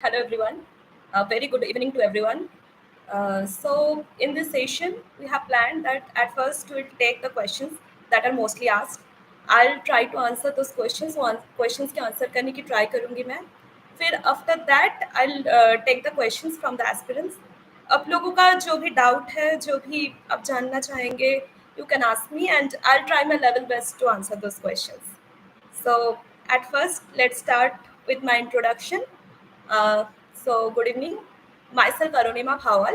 Hello, everyone. Very good evening to everyone. In this session, we have planned that at first we'll take the questions that are mostly asked. I'll try to answer those questions. Questions के answer करने की try करूँगी मैं. फिर after that, I'll take the questions from the aspirants. आप लोगों का जो भी doubt है, जो भी आप जानना चाहेंगे, you can ask me, and I'll try my level best to answer those questions. So, at first, let's start with my introduction. Good evening. Myself Arunima Phawal,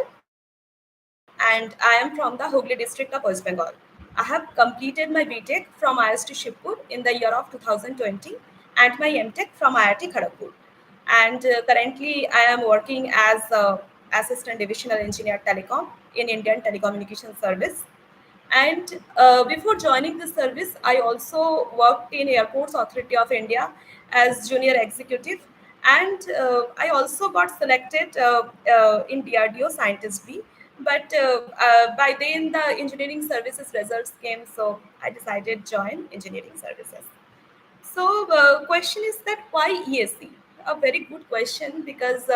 and I am from the Hooghly district of West Bengal. I have completed my BTech from IST Shibpur in the year of 2020 and my MTech from IIT Kharagpur. And currently, I am working as Assistant Divisional Engineer Telecom in Indian Telecommunication Service. And before joining this service, I also worked in Airports Authority of India as junior executive. And I also got selected in DRDO Scientist B. But by then, the engineering services results came, so I decided join engineering services. So, question is that why ESC? A very good question because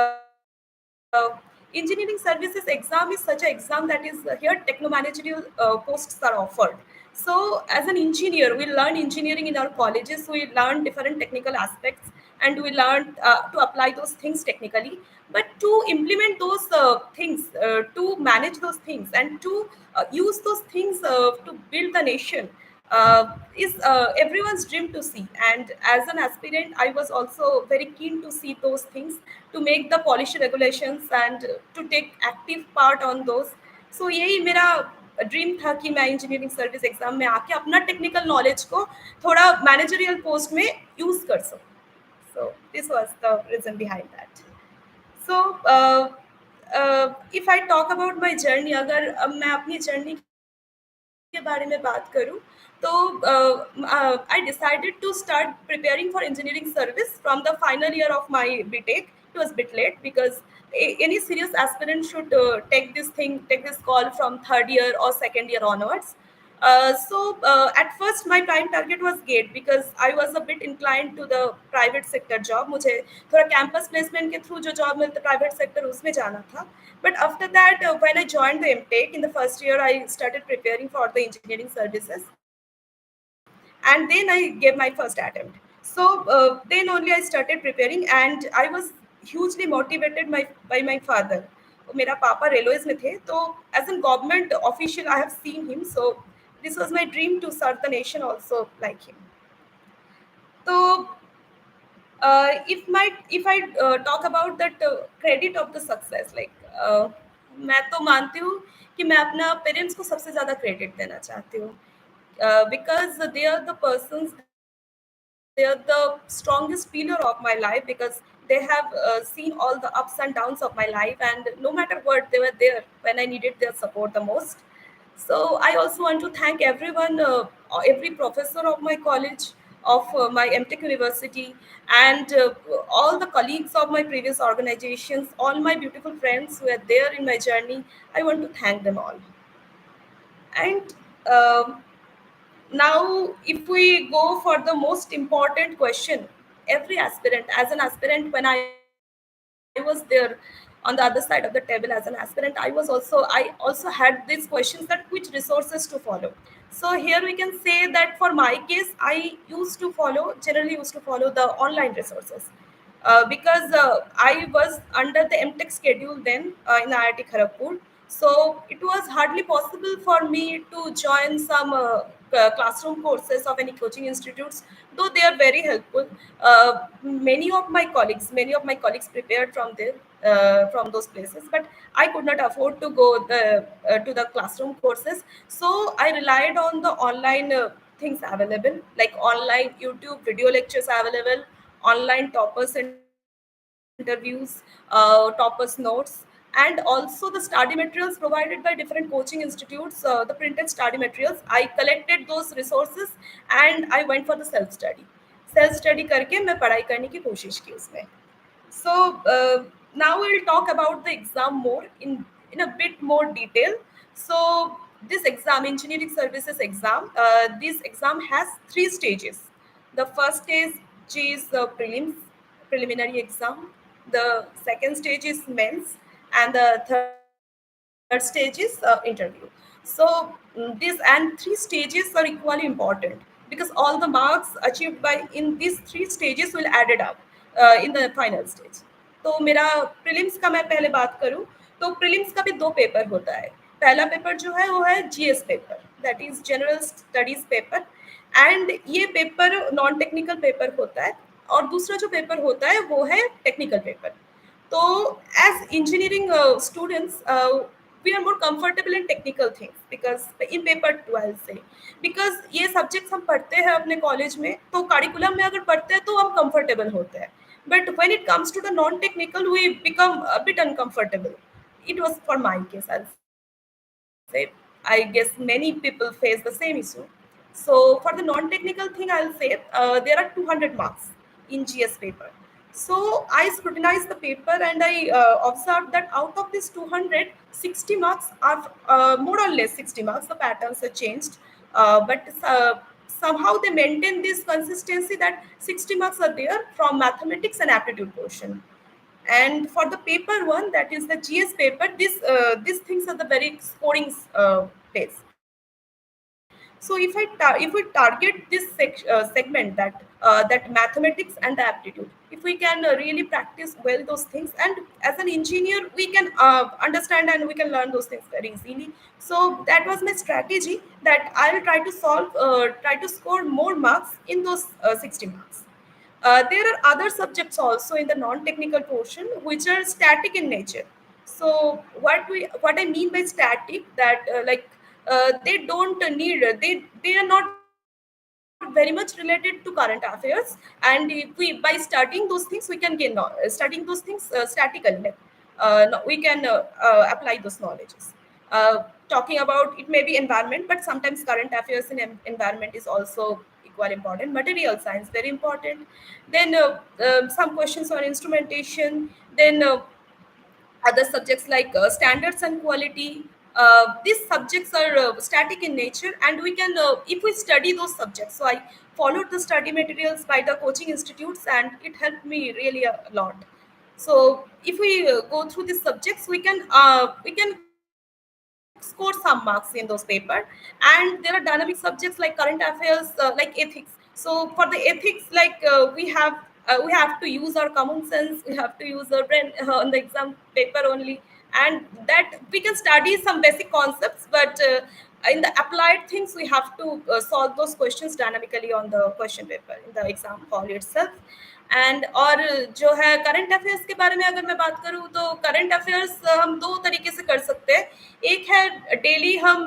engineering services exam is such an exam that is here techno-managerial posts are offered. So, as an engineer, we learn engineering in our colleges. We learn different technical aspects, and we learn to apply those things technically. But to implement those things, to manage those things, and to use those things to build the nation is everyone's dream to see. And as an aspirant, I was also very keen to see those things, to make the policy regulations and to take active part on those. So यही मेरा dream था कि मैं engineering service exam में आके अपना technical knowledge को थोड़ा मैनेजरियल पोस्ट में यूज कर सकूं. So this was the reason behind that. So if I talk about my journey, अगर मैं अपनी जर्नी के बारे में बात करूँ तो I decided to start preparing for engineering service from the final year of my BTech. It was a bit late because any serious aspirant should take this call from third year or second year onwards. At first my prime target was GATE because I was a bit inclined to the private sector job. मुझे थोड़ा campus placement के through जो job मिलता private sector उसमें जाना था. But after that, when I joined the MTech in the first year, I started preparing for the engineering services, and then I gave my first attempt. So then only I started preparing, and I was hugely motivated by my father. मेरा पापा railways में थे, तो as a government official I have seen him. So this was my dream to serve the nation also like him. So if I talk about that credit of the success, like मैं तो मानती हूँ कि मैं अपना parents को सबसे ज़्यादा क्रेडिट देना चाहती हूँ because they are the persons, they are the strongest pillar of my life because they have seen all the ups and downs of my life, and no matter what, they were there when I needed their support the most. So I also want to thank everyone, every professor of my college, of my MTech University, and all the colleagues of my previous organizations, all my beautiful friends who are there in my journey. I want to thank them all. And now, if we go for the most important question, every aspirant, as an aspirant, when I was there on the other side of the table as an aspirant, I also had these questions that which resources to follow. So here we can say that for my case, I generally used to follow the online resources. Because I was under the MTech schedule then in IIT Kharagpur. So it was hardly possible for me to join some classroom courses of any coaching institutes, though they are very helpful. Many of my colleagues prepared from there, from those places, but I could not afford to go to the classroom courses. So I relied on the online things available, like online YouTube video lectures available, online toppers interviews, toppers notes, and also the study materials provided by different coaching institutes, the printed study materials. I collected those resources and I went for the self study. Self study करके मैं पढ़ाई करने की कोशिश की उसमें. So now we'll talk about the exam more in a bit more detail. So this exam, engineering services exam, this exam has three stages. The first stage is the preliminary exam. the second stage is mains, and the third stage is interview. So this and three stages are equally important, because all the marks achieved by in these three stages will added up in the final stage. तो मेरा prelims का मैं पहले बात करूं, तो prelims का भी दो पेपर होता है. पहला पेपर जो है वो है GS paper, that is general studies paper, and ये पेपर नॉन टेक्निकल पेपर होता है. और दूसरा जो पेपर होता है वो है टेक्निकल पेपर. तो as engineering students we are more comfortable in technical things because in paper 12 से, because ये सब्जेक्ट्स हम पढ़ते हैं अपने कॉलेज में, तो करिकुलम में अगर पढ़ते हैं तो हम कंफर्टेबल होते हैं. But when it comes to the non technical we become a bit uncomfortable. It was for my case, I'll say. I guess many people face the same issue. So for the non-technical thing, I'll say there are 200 marks in GS paper. So I scrutinized the paper and I observed that out of this 200, 60 marks are more or less 60 marks. The patterns are changed, but somehow they maintain this consistency that 60 marks are there from mathematics and aptitude portion. And for the paper one, that is the GS paper, these things are the very scoring place. So if we target this segment, that mathematics and the aptitude, if we can really practice well those things, and as an engineer we can understand and we can learn those things very easily. So that was my strategy, that I'll try to score more marks in those 60 marks. There are other subjects also in the non-technical portion which are static in nature. So what I mean by static, that they don't need they are not very much related to current affairs, and if we by studying those things we can gain studying those things statically, no, we can apply those knowledges. Talking about, it may be environment, but sometimes current affairs in environment is also equal important. Material science very important. Then some questions on instrumentation. Then other subjects like standards and quality. These subjects are static in nature, and we can if we study those subjects. So I followed the study materials by the coaching institutes, and it helped me really a lot. So if we go through these subjects, we can score some marks in those paper. And there are dynamic subjects like current affairs, like ethics. So for the ethics, we have to use our common sense, we have to use our brain on the exam paper only, and that we can study some basic concepts, but in the applied things we have to solve those questions dynamically on the question paper in the exam hall itself. And और जो है current affairs के बारे में अगर मैं बात करूँ, तो करंट अफेयर्स हम दो तरीके से कर सकते हैं. एक है डेली हम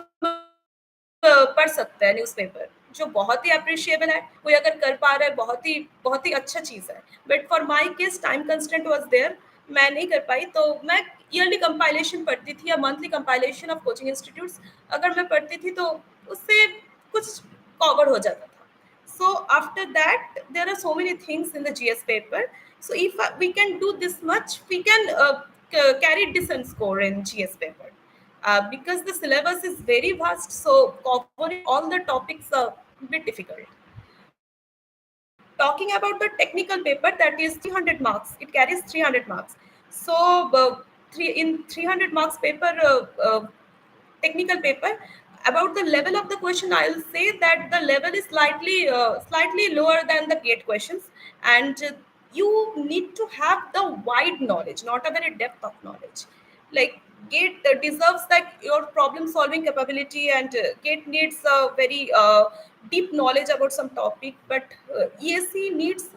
पढ़ सकते हैं न्यूज़पेपर, जो बहुत ही अप्रिशिएबल है. कोई अगर कर पा रहा है, बहुत ही अच्छा चीज़ है. But for my case time constraint was there, मैं नहीं कर पाई. तो मैं ईयरली कंपाइलेशन पढ़ती थी या monthly compilation of coaching institutes अगर मैं पढ़ती थी, तो उससे कुछ कवर हो जाता था. So after that, there are so many things in the GS paper. So if we can do this much, we can carry decent score in GS paper. Because the syllabus is very vast, so covering all the topics are a bit difficult. Talking about the technical paper, that is 300 marks. It carries 300 marks. So in 300 marks paper, technical paper, about the level of the question, I'll say that the level is slightly lower than the gate questions. And you need to have the wide knowledge, not a very depth of knowledge. Like gate deserves like your problem solving capability, and gate needs a very deep knowledge about some topic, but ESC needs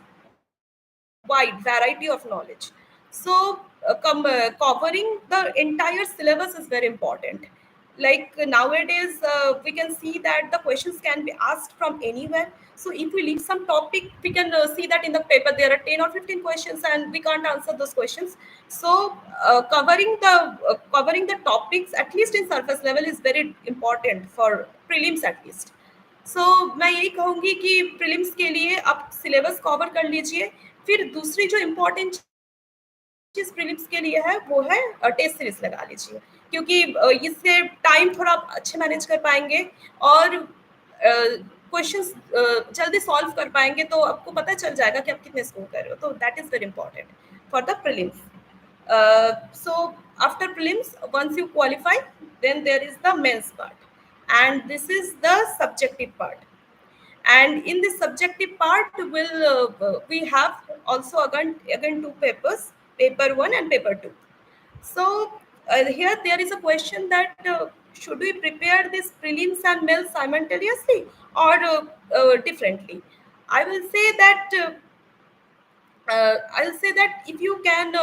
wide variety of knowledge. So covering the entire syllabus is very important. Like nowadays we can see that the questions can be asked from anywhere. So if we leave some topic, we can see that in the paper there are 10 or 15 questions and we can't answer those questions. So covering the topics at least in surface level is very important for prelims at least. सो मैं यही कहूँगी कि prelims के लिए आप syllabus cover कर लीजिए. फिर दूसरी जो इम्पोर्टेंट चीज़ प्रीलिम्स के लिए है वो है टेस्ट सीरीज लगा लीजिए, क्योंकि इससे टाइम थोड़ा आप अच्छे मैनेज कर पाएंगे और क्वेश्चंस जल्दी सॉल्व कर पाएंगे, तो आपको पता चल जाएगा कि आप कितने स्कोर कर रहे हो. तो that is very important. for the prelims. So after prelims, once you qualify, then there is the mains part, and this is the subjective part. And in this subjective part, we have also again two papers, paper one and paper two. So here there is a question that should we prepare this prelims and mails simultaneously or differently? I will say that I'll say that if you can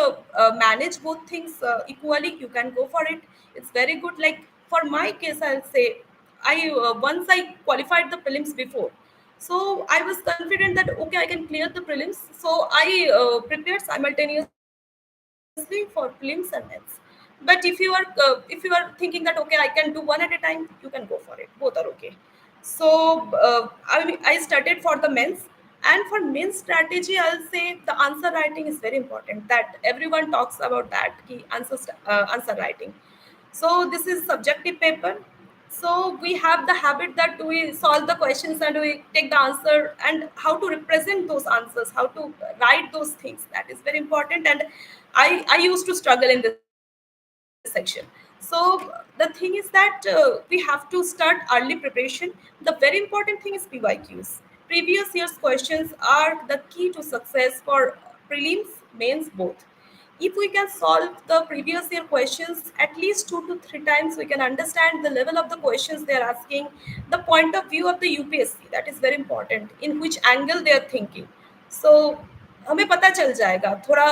manage both things equally, you can go for it. It's very good. Like for my case, I'll say I once I qualified the prelims before, so I was confident that okay, I can clear the prelims. So I prepared simultaneously for prelims and mains. But if you are thinking that okay, I can do one at a time, you can go for it. Both are okay. So I started for the men's, and for men's strategy, I'll say the answer writing is very important. That everyone talks about that key answer writing. So this is subjective paper. So we have the habit that we solve the questions and we take the answer, and how to represent those answers, how to write those things. That is very important. And I used to struggle in this section. So the thing is that we have to start early preparation. The very important thing is PYQs. Previous year's questions are the key to success for prelims, mains both. If we can solve the previous year questions at least 2 to 3 times, we can understand the level of the questions they are asking, the point of view of the UPSC. That is very important, in which angle they are thinking. So हमें पता चल जाएगा, थोड़ा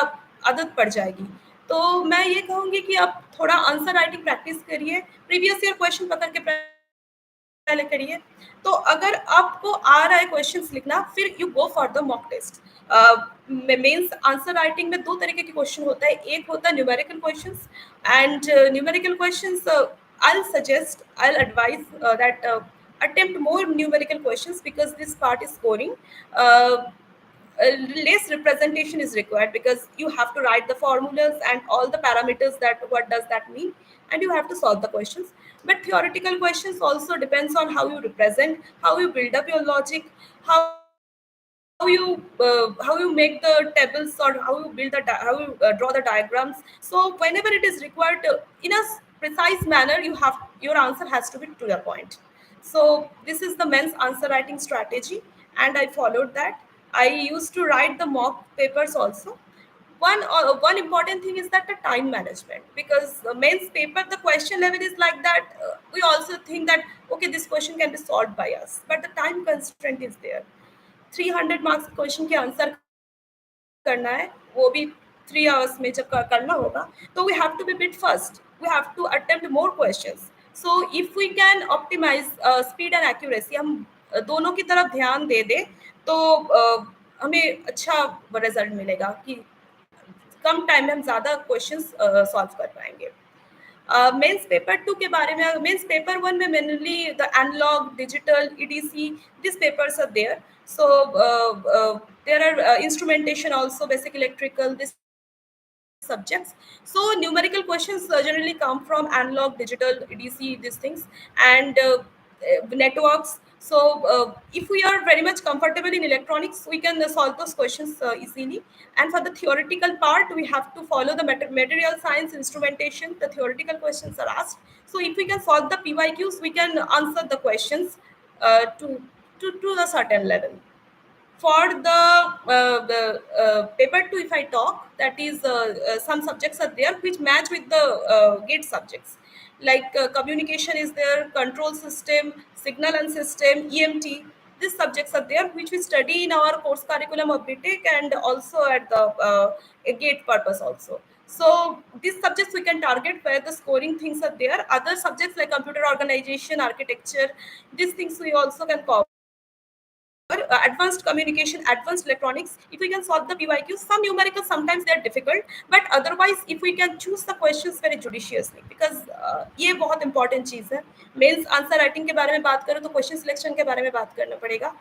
आदत पड़ जाएगी. तो मैं ये कहूँगी कि आप थोड़ा आंसर राइटिंग प्रैक्टिस करिए, प्रीवियस ईयर क्वेश्चन पकड़ के पहले करिए. तो अगर आपको आ रहा है क्वेश्चंस लिखना, फिर you go for the mock test. Mains answer writing में दो तरीके के क्वेश्चन होता है. एक होता है numerical questions, and numerical questions I'll advise that attempt more numerical questions, because this part is scoring. Less representation is required, because you have to write the formulas and all the parameters, that what does that mean, and you have to solve the questions. But theoretical questions also depends on how you represent, how you build up your logic, how you make the tables, or how you build how you draw the diagrams. So whenever it is required in a precise manner, your answer has to be to the point. So this is the men's answer writing strategy, and I followed that. I used to write the mock papers also. One important thing is that the time management, because the mains paper, the question level is like that. We also think that okay, this question can be solved by us, but the time constraint is there. 300 marks question के answer करना है, वो भी 3 hours में जब करना होगा, तो we have to be bit first, we have to attempt more questions. So if we can optimise speed and accuracy, हम दोनों की तरफ ध्यान दे दे, तो हमें अच्छा रिजल्ट मिलेगा कि कम टाइम में हम ज़्यादा क्वेश्चंस सॉल्व कर पाएंगे. मेंस पेपर टू के बारे में, मेंस पेपर वन में mainly the analogue, digital, EDC, this papers are there. So there are instrumentation also, basic electrical, these subjects. So numerical questions generally come from analog, digital, EDC, these things, and networks. So if we are very much comfortable in electronics, we can solve those questions easily. And for the theoretical part, we have to follow the material science, instrumentation. The theoretical questions are asked. So if we can solve the PYQs, we can answer the questions to a certain level. For the paper 2, if I talk, that is some subjects are there which match with the gate subjects, like communication is there, control system, signal and system, EMT. These subjects are there which we study in our course curriculum of BTech, and also at the gate purpose also. So these subjects we can target where the scoring things are there. Other subjects like computer organization, architecture, these things we also can cover. Advanced communication, advanced electronics, if we can solve the PYQs, some numericals sometimes they are difficult, but otherwise if we can choose the questions very judiciously, because ये बहुत important चीज़ है. Mains answer writing के बारे में बात करें तो question selection के बारे में बात करना पड़ेगा,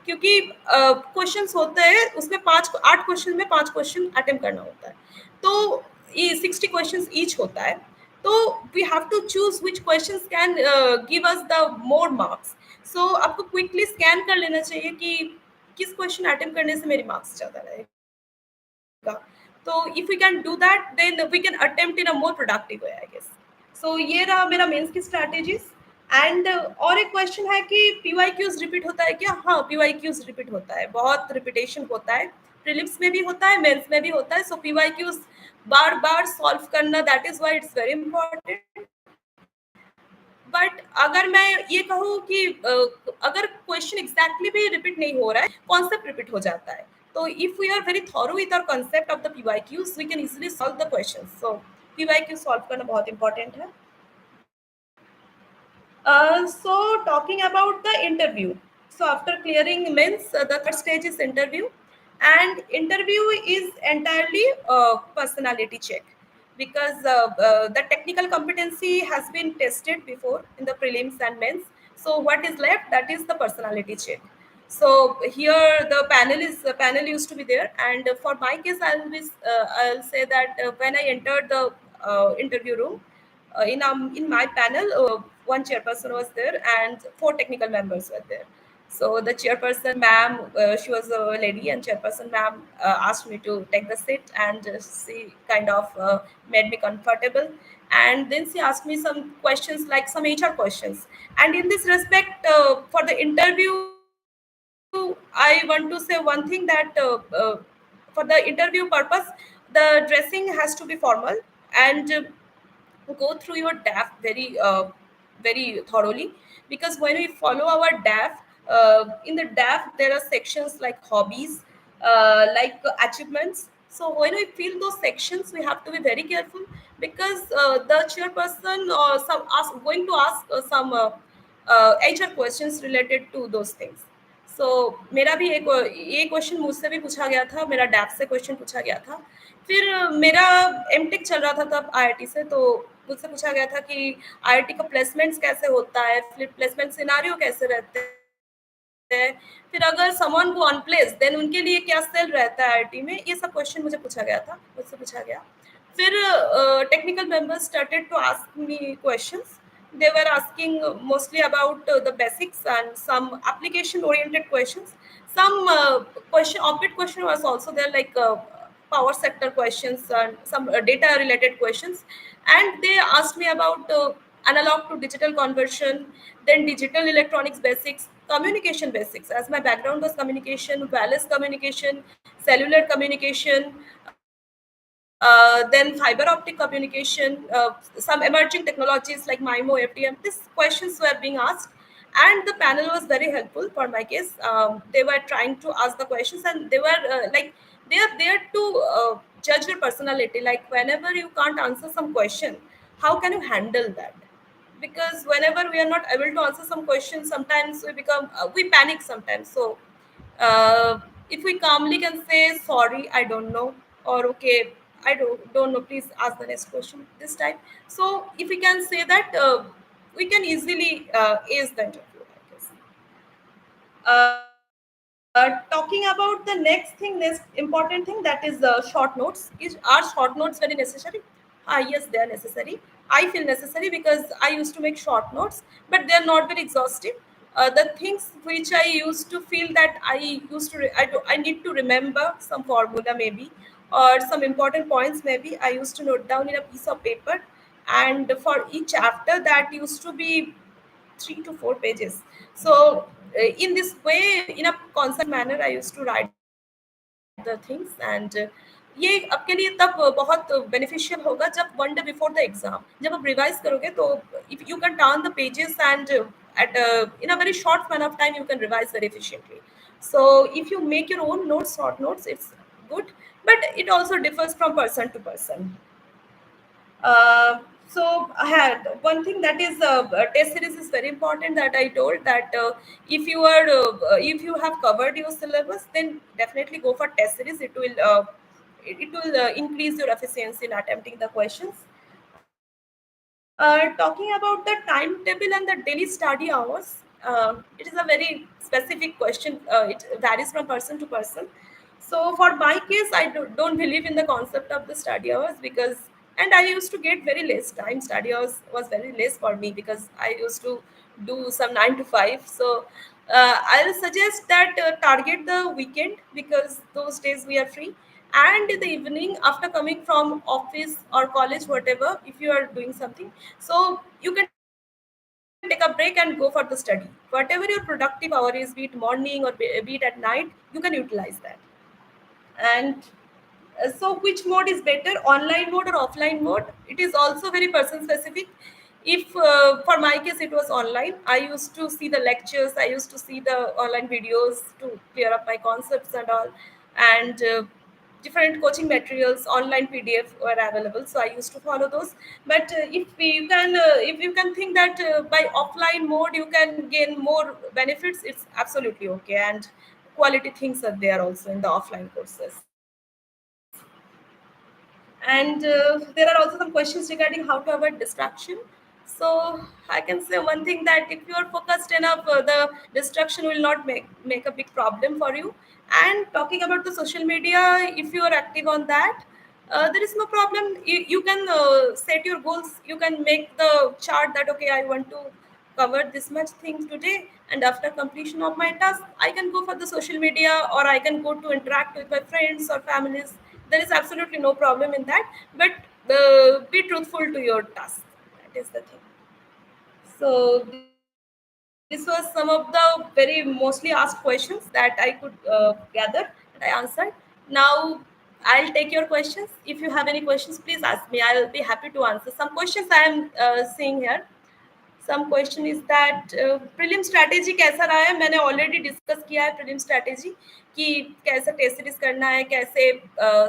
क्योंकि क्वेश्चंस होते हैं उसमें 8 क्वेश्चन में 5 क्वेश्चन अटेम्प्ट करना होता है, तो ये 60 क्वेश्चंस ईच होता है. तो we have to choose which questions can give us the more marks. So आपको क्विकली स्कैन कर लेना चाहिए कि किस क्वेश्चन अटेम्प्ट करने से मेरे मार्क्स ज़्यादा रहेगा. तो तो if we can do that then we can attempt in a more productive way, I guess. So ये रहा मेरा मेंस की स्ट्रैटेजीज. एंड और एक क्वेश्चन है कि पीवाई क्यूज रिपीट होता है क्या? हाँ, पीवाई क्यूज रिपीट होता है, बहुत रिपीटेशन होता है. प्रीलिम्स में भी होता है, मेंस में भी होता है. सो पीवाई क्यूज बार बार सॉल्व करना, that is why it's very important. But अगर मैं ये कहूँ कि अगर क्वेश्चन एग्जैक्टली भी रिपीट नहीं हो रहा है, कॉन्सेप्ट रिपीट हो जाता है. तो if we are very thorough with our concept of the PY Qs, we can easily solve the question. So PY Q solve करना बहुत इंपॉर्टेंट है. So talking about the interview. So after clearing means the third stage is interview, and interview is entirely personality check, because the technical competency has been tested before in the prelims and mains. So what is left, that is the personality check. So here the panel used to be there, and for my case, I'll say that when I entered the interview room, in my panel, one chairperson was there and four technical members were there. So the chairperson ma'am, she was a lady, and chairperson ma'am asked me to take the seat, and she kind of made me comfortable. And then she asked me some questions, like some HR questions. And in this respect, for the interview, I want to say one thing, that for the interview purpose, the dressing has to be formal, and go through your DAF very thoroughly, because when we follow our DAF, in the DAF there are sections like hobbies, like achievements. So when we fill those sections, we have to be very careful, because the chairperson going to ask some HR questions related to those things. सो मेरा भी एक ये question मुझसे भी पूछा गया था, मेरा डैप से क्वेश्चन पूछा गया था. फिर मेरा एमटेक चल रहा था तब आईआईटी से, तो मुझसे पूछा गया था कि आईआईटी का प्लेसमेंट्स कैसे होता है, फिर प्लेसमेंट सिनारियो कैसे रहते हैं, फिर अगर समवन को अनप्लेस देन उनके लिए क्या सेल रहता है आईआईटी में. ये सब क्वेश्चन मुझे पूछा गया था, मुझसे पूछा गया. फिर technical members started to ask me questions. They were asking mostly about the basics and some application oriented questions. Some question op-ed question was also there, like power sector questions and some data related questions. And they asked me about analog to digital conversion, then digital electronics basics, communication basics, as my background was communication, wireless communication, cellular communication, then fiber optic communication, some emerging technologies like MIMO, FDM. These questions were being asked, and the panel was very helpful for my case. They were trying to ask the questions, and they were like, they are there to judge your personality. Like whenever you can't answer some question, how can you handle that? Because whenever we are not able to answer some questions, sometimes we panic sometimes. So if we calmly can say sorry, I don't know, or okay, I don't know, please ask the next question this time. So if we can say that, we can easily ace the interview, I guess. Talking about the next important thing, that is short notes. Are short notes very necessary? Yes, they are necessary. I feel necessary because I used to make short notes, but they are not very exhaustive. The things which I used to feel that I need to remember some formula maybe, or some important points maybe, I used to note down in a piece of paper, and for each chapter that used to be 3 to 4 pages. So in this way, in a constant manner, I used to write the things. And ये आपके लिए तब बहुत beneficial होगा जब one day before the exam जब आप revise करोगे, तो if you can turn the pages and at in a very short span of time you can revise very efficiently. So if you make your own notes, short notes, it's good, but it also differs from person to person. So I had one thing, that is test series is very important, that I told that if you have covered your syllabus, then definitely go for test series. It will increase your efficiency in attempting the questions. Talking about the timetable and the daily study hours, it is a very specific question. It varies from person to person. So for my case, don't believe in the concept of the study hours, because, and I used to get very less time. Study hours was very less for me because I used to do some 9 to 5. So I'll suggest that target the weekend, because those days we are free, And in the evening, after coming from office or college, whatever, if you are doing something, so you can take a break and go for the study. Whatever your productive hour is, be it morning or be it at night, you can utilize that. And so which mode is better, online mode or offline mode? It is also very person specific. If for my case it was online, I used to see the lectures, I used to see the online videos to clear up my concepts and all. And different coaching materials, online PDF were available, so I used to follow those. But if you can think that by offline mode you can gain more benefits, it's absolutely okay. And quality things are there also in the offline courses. And there are also some questions regarding how to avoid distraction. So I can say one thing, that if you are focused enough, the distraction will not make a big problem for you. And talking about the social media, if you are active on that, there is no problem. You can set your goals, you can make the chart that okay, I want to cover this much things today, and after completion of my task I can go for the social media, or I can go to interact with my friends or families. There is absolutely no problem in that. But be truthful to your task, that is the thing. So this was some of the very mostly asked questions that I could gather and I answered. Now I'll take your questions. If you have any questions, please ask me, I'll be happy to answer. Some questions I am seeing here. Some question is that prelim strategy कैसा रहा है? मैंने already discuss किया है prelim strategy, कि कैसे test series करना है, कैसे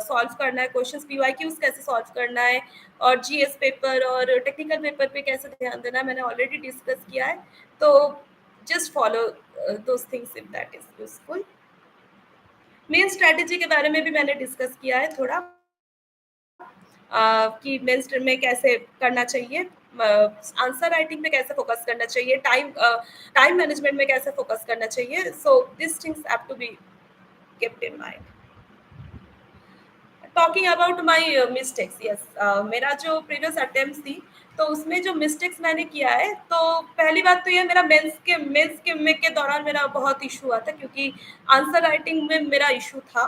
सॉल्व करना है क्वेश्चंस, पीवाईक्यूज कैसे सॉल्व करना है, और जीएस पेपर और टेक्निकल पेपर पे कैसे ध्यान देना है, मैंने ऑलरेडी डिस्कस किया है. तो just follow those things if that is useful. Main strategy के बारे में भी मैंने डिस्कस किया है थोड़ा, कि मेन स्ट्रीम में कैसे करना चाहिए, आंसर राइटिंग पे कैसे फोकस करना चाहिए, टाइम मैनेजमेंट में कैसे फोकस करना चाहिए. So this things have to be kept in mind. Talking about my mistakes, yes, मेरा जो प्रीवियस अटेम्प्ट थी, तो उसमें जो मिस्टेक्स मैंने किया है, तो पहली बात तो ये, मेरा मेंस के में के दौरान मेरा बहुत इशू हुआ था, क्योंकि आंसर राइटिंग में मेरा इशू था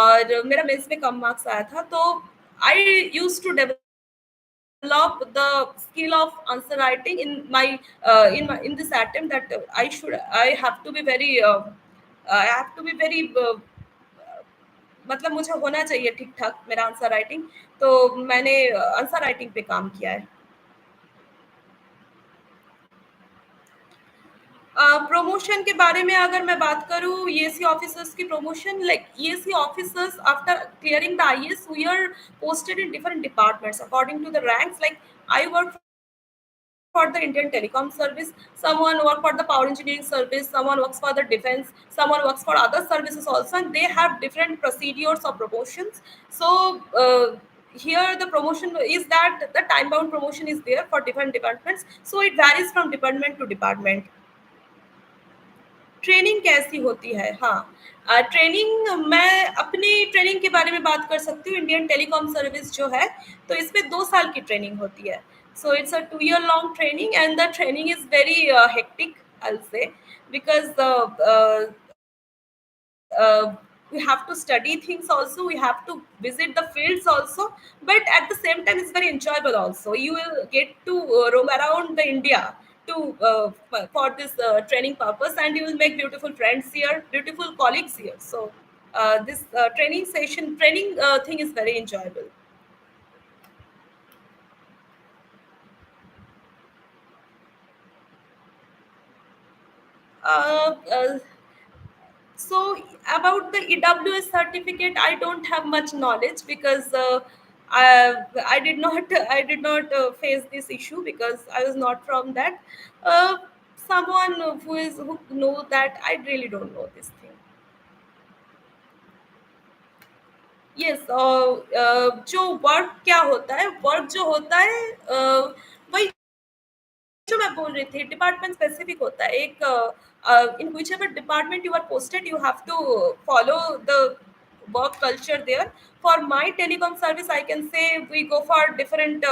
और मेरा मेंस में कम मार्क्स आया था. तो I used to develop the skill of answer writing in my in this attempt, that I have to be very I have to be very मतलब मुझे होना चाहिए ठीक ठाक मेरा आंसर राइटिंग. तो मैंने आंसर राइटिंग पे काम किया है. प्रमोशन के बारे में अगर मैं बात करूँ, ईएसी ऑफिसर्स की प्रमोशन, like EAC officers after clearing the IAS we are posted in different departments according to the ranks. Like I work for the Indian Telecom Service, someone work for the Power Engineering Service, someone works for the Defense, someone works for other services also, and they have different procedures or promotions. So here the promotion is that the time bound promotion is there for different departments, so it varies from department to department. Training कैसी होती है? हाँ, training, मैं अपनी training के बारे में बात कर सकती हूँ. इंडियन टेलीकॉम सर्विस जो है, तो इसमें 2 साल की ट्रेनिंग होती है. So it's a 2 year long training, and the training is very hectic, I say, because we have to study things also, we have to visit the fields also, but at the same time it's very enjoyable also. You will get to roam around the India to for this training purpose, and you will make beautiful friends here, beautiful colleagues here. So this training thing is very enjoyable. uh, uh, So about the EWS certificate, I don't have much knowledge, because I did not face this issue, because I was not from that. Uh, Someone who know that, I really don't know this thing. Yes, जो work क्या होता है, work जो होता है, वही जो मैं बोल रही थी, डिपार्टमेंट स्पेसिफिक होता है. एक in which ever department you are posted, you have to follow the work culture there. For my telecom service, I can say we go for different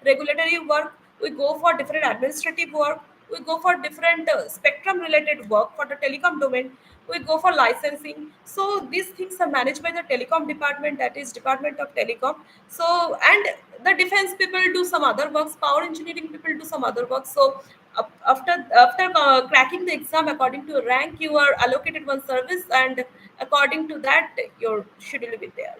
regulatory work, we go for different administrative work, we go for different spectrum related work for the telecom domain. we go for licensing. So these things are managed by the telecom department, that is Department of Telecom. So and the defense people do some other works, power engineering people do some other works. So after cracking the exam according to rank, you are allocated one service, and according to that your schedule will be there.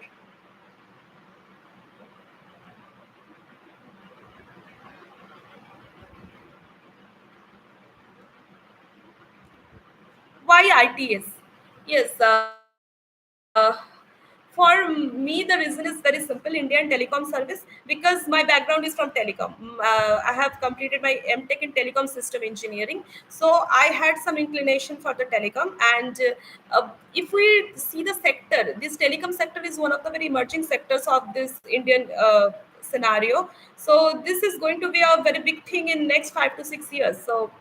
Why ITS? Yes, uh, for me, the reason is very simple: Indian Telecom Service, because my background is from telecom. I have completed my MTech in telecom system engineering, so I had some inclination for the telecom. And if we see the sector, this telecom sector is one of the very emerging sectors of this Indian scenario. So this is going to be a very big thing in next 5 to 6 years. So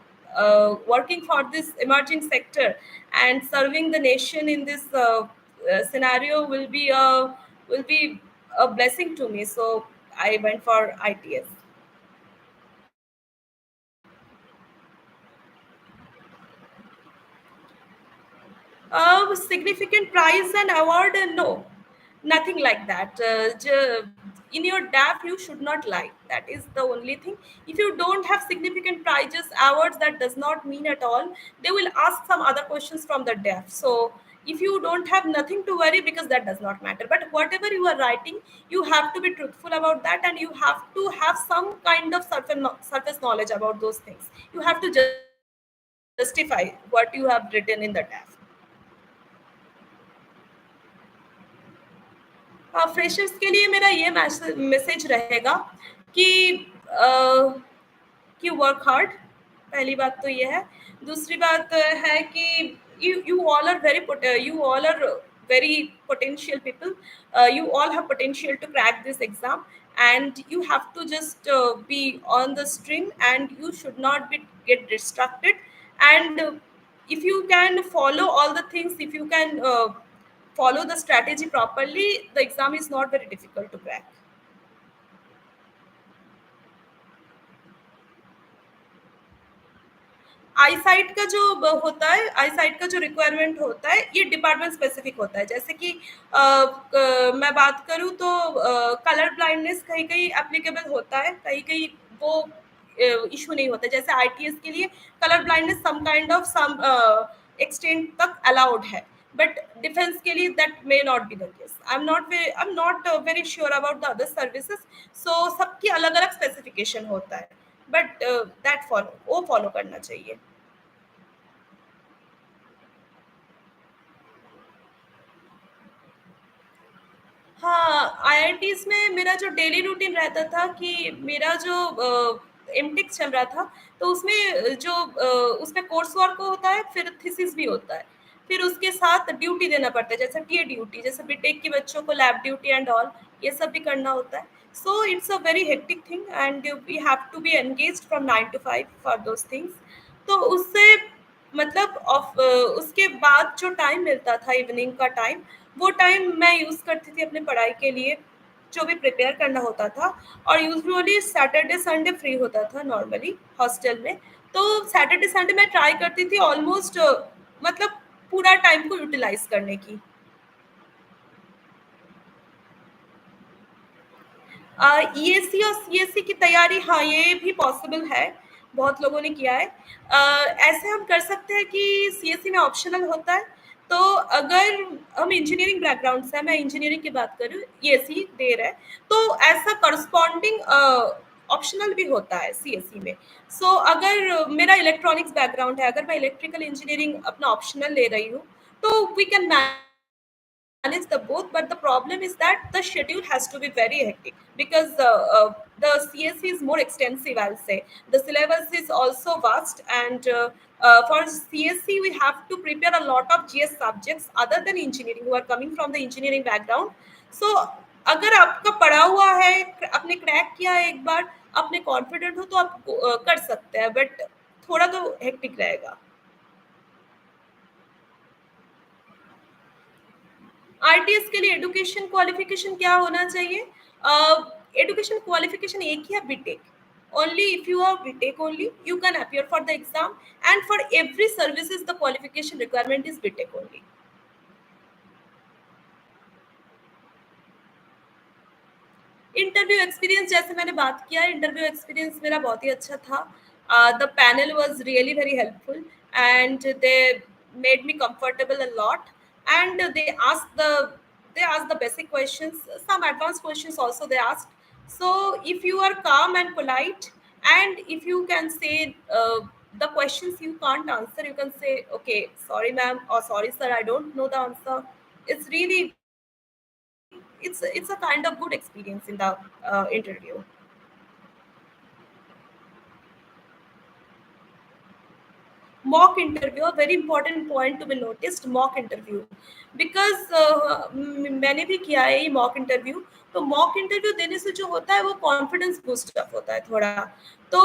working for this emerging sector and serving the nation in this scenario will be a blessing to me. So I went for ITS. Significant prize and award? No, nothing like that. In your DAF, you should not lie. That is the only thing. If you don't have significant prizes, awards, that does not mean at all. They will ask some other questions from the DAF. So if you don't have, nothing to worry, because that does not matter. But whatever you are writing, you have to be truthful about that, and you have to have some kind of surface knowledge about those things. You have to justify what you have written in the DAF. Freshers के लिए मेरा ये message रहेगा कि कि work hard. पहली बात तो ये है। दूसरी बात है कि you all are very potential people. You all have potential to crack this exam, and you have to just be on the stream, and you should not be get distracted. And if you can follow all the things, if you can follow the strategy properly, the exam is not very difficult to crack. Eyesight का जो होता है, eyesight का जो requirement होता है, ये department specific होता है। जैसे कि मैं बात करूँ तो कलर ब्लाइंडनेस कहीं कहीं एप्लीकेबल होता है, कहीं कहीं वो इशू नहीं होता। जैसे आईटीएस के लिए colour blindness some kind of some extent तक अलाउड है, बट डिफेंस के लिए that may not be the case. I am not very sure about the other services. So सबकी अलग अलग स्पेसिफिकेशन होता है, बट दैट फॉलो वो फॉलो करना चाहिए। हाँ, आईआईटीज़ में मेरा जो डेली रूटीन रहता था कि मेरा जो एमटेक चल रहा था, तो उसमें उसमें कोर्स वर्क होता है, फिर थीसिस भी होता है। फिर उसके साथ ड्यूटी देना पड़ता है, जैसे टीए ड्यूटी, जैसे बीटेक के बच्चों को लैब ड्यूटी एंड ऑल, ये सब भी करना होता है। So it's a very hectic thing, and we have to be engaged from 9 to 5 for those things. तो उससे मतलब उसके बाद जो टाइम मिलता था, इवनिंग का टाइम, वो टाइम मैं यूज़ करती थी अपने पढ़ाई के लिए, जो भी प्रिपेयर करना होता था। और यूजुअली सैटरडे संडे फ्री होता था नॉर्मली हॉस्टल में। तो सैटरडे संडे मैं ट्राई करती थी ऑलमोस्ट मतलब पूरा टाइम को यूटिलाइज़ करने की। ईएसी और सीएससी की तैयारी, हाँ, ये भी पॉसिबल है, बहुत लोगों ने किया है। ऐसे हम कर सकते हैं कि सीएससी में ऑप्शनल होता है, तो अगर हम इंजीनियरिंग बैकग्राउंड से हैं, मैं इंजीनियरिंग की बात करूँ, ईएसी दे रहा है, तो ऐसा करस्पॉन्डिंग ऑप्शनल भी होता है सीएससी में। सो अगर मेरा इलेक्ट्रॉनिक्स बैकग्राउंड है, अगर मैं इलेक्ट्रिकल इंजीनियरिंग अपना ऑप्शनल ले रही हूँ, तो we can manage the both, but the problem is that the schedule has to be very hectic, because the CSC is more extensive, I'll say. The syllabus is also vast, and for CSC we have to prepare a lot of GS subjects other than engineering, who are coming from the engineering background. So अगर आपका पढ़ा हुआ है, आपने crack किया है एक बार, आपने कॉन्फिडेंट हो, तो आप कर सकते हैं, बट थोड़ा तो हेक्टिक रहेगा। आरटीएस के लिए एजुकेशन क्वालिफिकेशन क्या होना चाहिए? एजुकेशन क्वालिफिकेशन एक ही है, BTech. only if you are BTech only you can appear for the exam, and for every services the qualification requirement is BTech only. Interview experience जैसे मैंने बात किया, इंटरव्यू एक्सपीरियंस मेरा बहुत ही अच्छा था. The panel was really very helpful and they made me comfortable a lot, and they asked the basic questions, some advanced questions also they asked. So if you are calm and polite, and if you can say the questions you can't answer, you can say okay, sorry ma'am, or sorry sir, I don't know the answer. It's really, it's a kind of good experience in the interview. Mock interview, a very important point to be noticed, mock interview, because मैंने भी किया है ये mock interview. तो mock interview देने से जो होता है वो कॉन्फिडेंस बूस्ट अप होता है थोड़ा. तो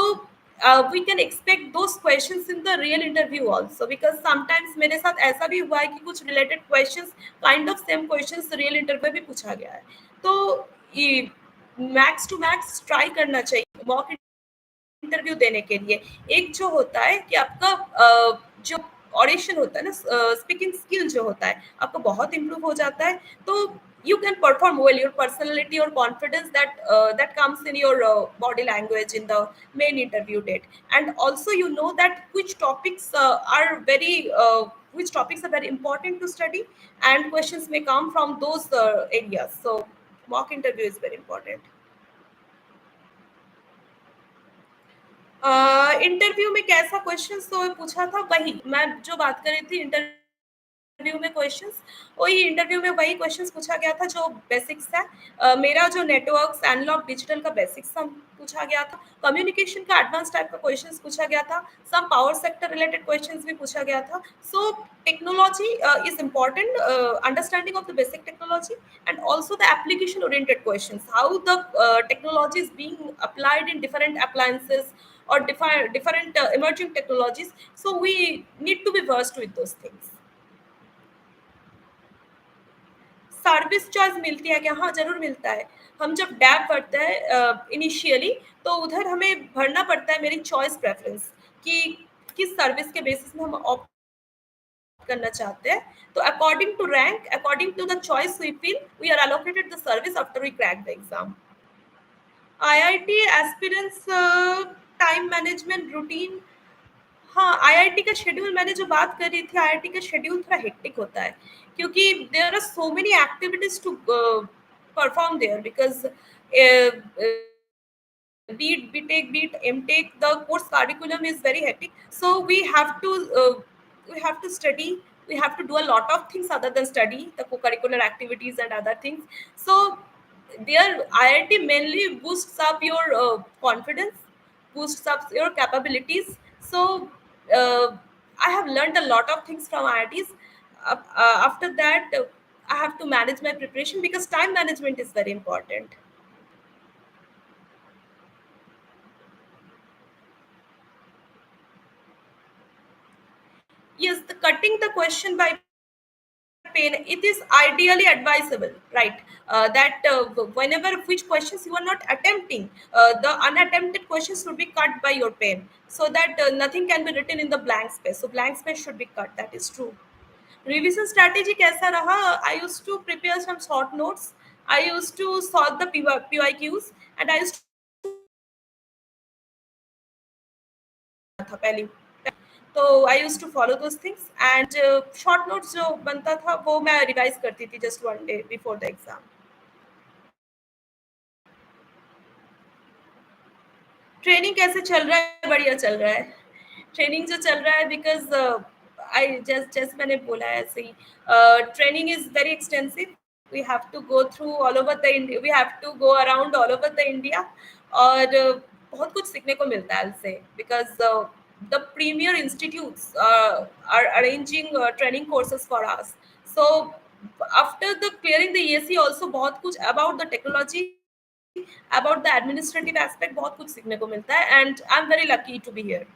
we can expect those questions in the real interview also, because sometimes मेरे साथ ऐसा भी हुआ है कि कुछ related questions, kind of same questions real interview में भी पूछा गया है. तो मैक्स टू मैक्स ट्राई करना चाहिए मॉक इंटरव्यू देने के लिए. एक जो होता है कि आपका जो ऑडिशन होता है ना, स्पीकिंग स्किल जो होता है आपका बहुत इम्प्रूव हो जाता है. तो you can perform well, your personality or confidence that comes in your body language in the main interview date. And also you know that which topics are very important to study, and questions may come from those areas. So mock interview is very important. Interview में कैसा questions तो पूछा था, वही मैं जो बात कर रही थी इंटरव्यू में क्वेश्चंस, वही इंटरव्यू में वही क्वेश्चंस पूछा गया था जो बेसिक्स है. मेरा जो नेटवर्क्स एनालॉग डिजिटल का बेसिक्स पूछा गया था, कम्युनिकेशन का एडवांस टाइप का क्वेश्चंस पूछा गया था, some power sector related questions भी पूछा गया था. So technology is important, understanding of the basic technology, and also the application oriented questions, how the technology is being applied in different appliances or different emerging technologies. So we need to be versed with those things. Service charge मिलती है क्या? हाँ, ज़रूर मिलता है. हम जब dab भरते हैं इनिशियली, तो उधर हमें भरना पड़ता है मेरी चॉइस प्रेफ़रेंस, कि किस सर्विस के बेसिस में हम ऑप्ट करना चाहते हैं. तो according to rank, according to the choice we feel, we are allocated the service after we crack the exam. IIT aspirants time management routine. हाँ, आईआईटी का शेड्यूल मैंने जो बात करी थी, आईआईटी का शेड्यूल थोड़ा हेक्टिक होता है, क्योंकि there are so many activities to perform there, because be it BTech, be it MTech, the course curriculum is very hectic. So we have to study. We have to do a lot of things other than study, the co-curricular activities and other things. So their IIT mainly boosts up your confidence, boosts up your capabilities. So I have learned a lot of things from IITs. After that, I have to manage my preparation because time management is very important. Yes, the cutting the question by pen, it is ideally advisable, right? That whenever which questions you are not attempting, the unattempted questions should be cut by your pen, so that nothing can be written in the blank space. So blank space should be cut. That is true. Revision strategy कैसा रहा? I used to prepare some short notes. I used to solve the PYQs, and I used था पहले. तो I used to follow those things, and short notes जो बनता था वो मैं रिवाइज करती थी just one day before the exam. Training कैसे चल रहा है? बढ़िया चल रहा है. ट्रेनिंग जो चल रहा है, बिकॉज आई जैसे मैंने बोला है ऐसे ही, training is very extensive. We have to go through all over the India, we have to go around all over the India. और बहुत कुछ सीखने को मिलता है इससे, because the premier institutes are arranging training courses for us. So after the clearing the ESE also बहुत कुछ about the technology, about the administrative aspect बहुत कुछ सीखने को मिलता है, and I am very lucky to be here.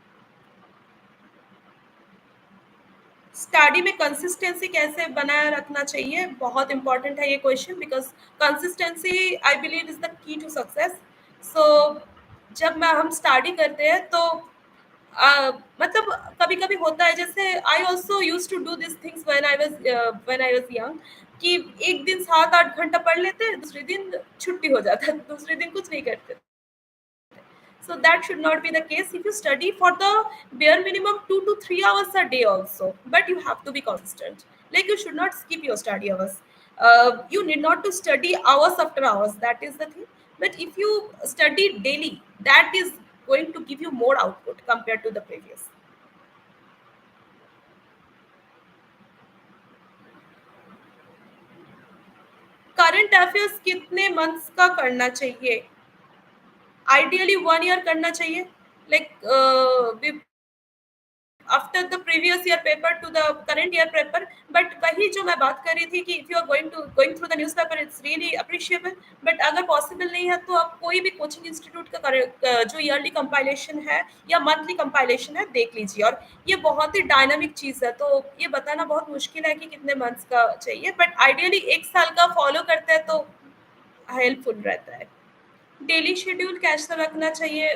Study में consistency कैसे बनाए रखना चाहिए, बहुत इंपॉर्टेंट है ये question, because consistency I believe is the key to success. So जब मैं हम स्टडी करते हैं तो मतलब कभी-कभी होता है, जैसे I also used to do this things when I was young, कि एक दिन 7-8 घंटा पढ़ लेते, दूसरे दिन छुट्टी हो जाता, दूसरे दिन कुछ नहीं करते। So that should not be the case. If you study for the bare minimum 2 to 3 hours a day also, but you have to be consistent. Like you should not skip your study hours. You need not to study hours after hours. That is the thing. But if you study daily, that is going to give you more output compared to the previous. Current affairs कितने months का करना चाहिए? Ideally 1 year करना चाहिए। Like after the previous year paper to the current year paper. But वही जो मैं बात कर रही थी कि if you are going through the newspaper, it's really appreciable. बट अगर पॉसिबल नहीं है तो आप कोई भी कोचिंग इंस्टीट्यूट का जो ईयरली कंपाइलेशन है या मंथली कंपाइलेशन है देख लीजिए। और ये बहुत ही डायनामिक चीज़ है, तो ये बताना बहुत मुश्किल है कि कितने मंथ्स का चाहिए, बट आइडियली 1 साल का फॉलो करते हैं तो हेल्पफुल रहता है। डेली शेड्यूल कैसा रखना चाहिए?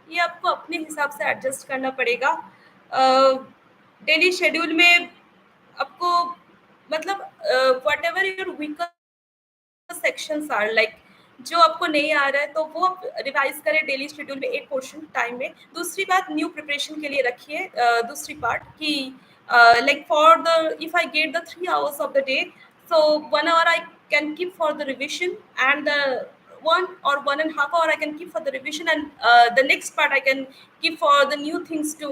ये आपको अपने हिसाब से एडजस्ट करना पड़ेगा। डेली शेड्यूल में आपको मतलब whatever your weaker sections are like, जो आपको नहीं आ रहा है तो वो आप रिवाइज करें डेली शेड्यूल में एक पोर्शन टाइम में। दूसरी बात, न्यू प्रिपरेशन के लिए रखिए दूसरी पार्ट कि like for the if I get the 3 hours of the day, so 1 hour I can keep for the revision, and the 1 or 1.5 hour I can keep for the revision, and the next part I can keep for the new things to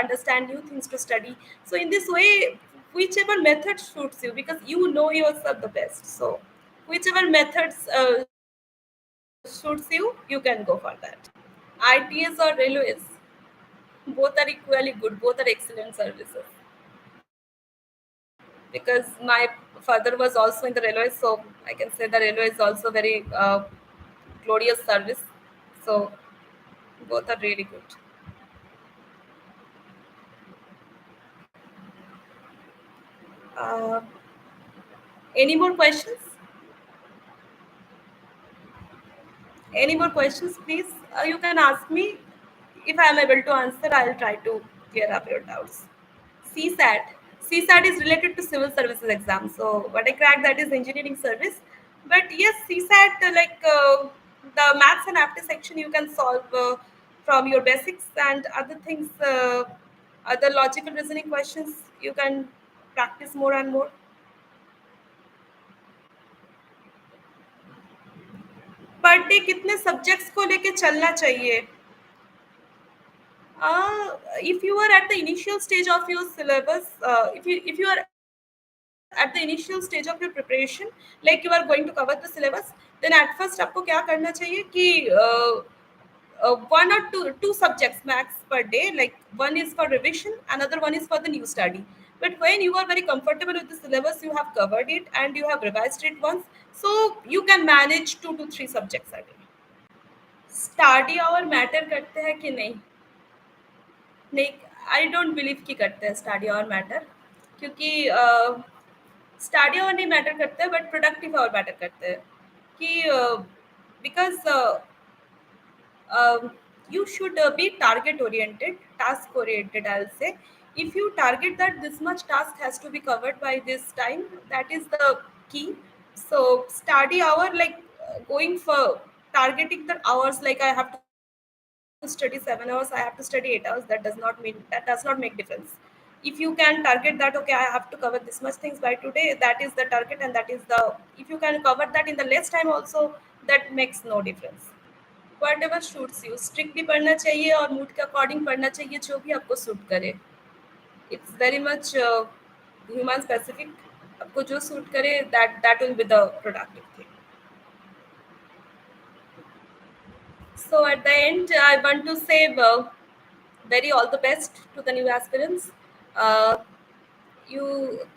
understand, new things to study. So in this way, whichever method suits you, because you know yourself the best, so whichever methods suits you, you can go for that. ITS or railways, both are equally good, both are excellent services. Because my father was also in the railways, so I can say the railway is also very glorious service. So both are really good. Uh, any more questions? Any more questions, please? You can ask me. If I am able to answer, I'll try to clear up your doubts. CSAT. CSAT is related to civil services exam. So what I cracked, that is engineering service. But yes, CSAT, the maths and aptitude section you can solve from your basics, and other things, other logical reasoning questions you can practice more and more. Per day कितने subjects को लेके चलना चाहिए? If you are at the initial stage of your syllabus, if you are at the initial stage of your preparation, like you are going to cover the syllabus, then at first आपको क्या करना चाहिए कि 1 or 2 subjects max per day, like one is for revision, another one is for the new study. But when you are very comfortable with the syllabus, you have covered it and you have revised it once, so you can manage 2 to 3 subjects a day. Study hour matter करते हैं कि नहीं? नहीं, I don't believe कि करते हैं study hour matter, क्योंकि study our नहीं मैटर करते हैं, बट प्रोडक्टिव आवर मैटर करते हैं। कि because you should be target oriented, task oriented, I'll say. If you target that this much task has to be covered by this time, that is the key. So study hour, like going for targeting the hours, like I have to study 7 hours, I have to study 8 hours, that does not mean, that does not make difference. If you can target that, okay, I have to cover this much things by today, that is the target, and that is the, if you can cover that in the less time also, that makes no difference. What ever suits you, strictly पढ़ना चाहिए और mood के according पढ़ना चाहिए, जो भी आपको suit करे। It's very much human specific. आपको जो सूट करे, that will be the productive thing. So at the end, I want to say very all the best to the new aspirants. Uh, you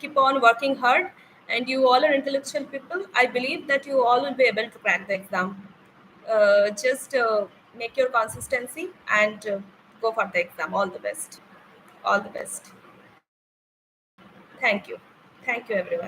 keep on working hard, and you all are intellectual people. I believe that you all will be able to crack the exam. Just make your consistency and go for the exam. All the best. All the best. Thank you. Thank you, everyone.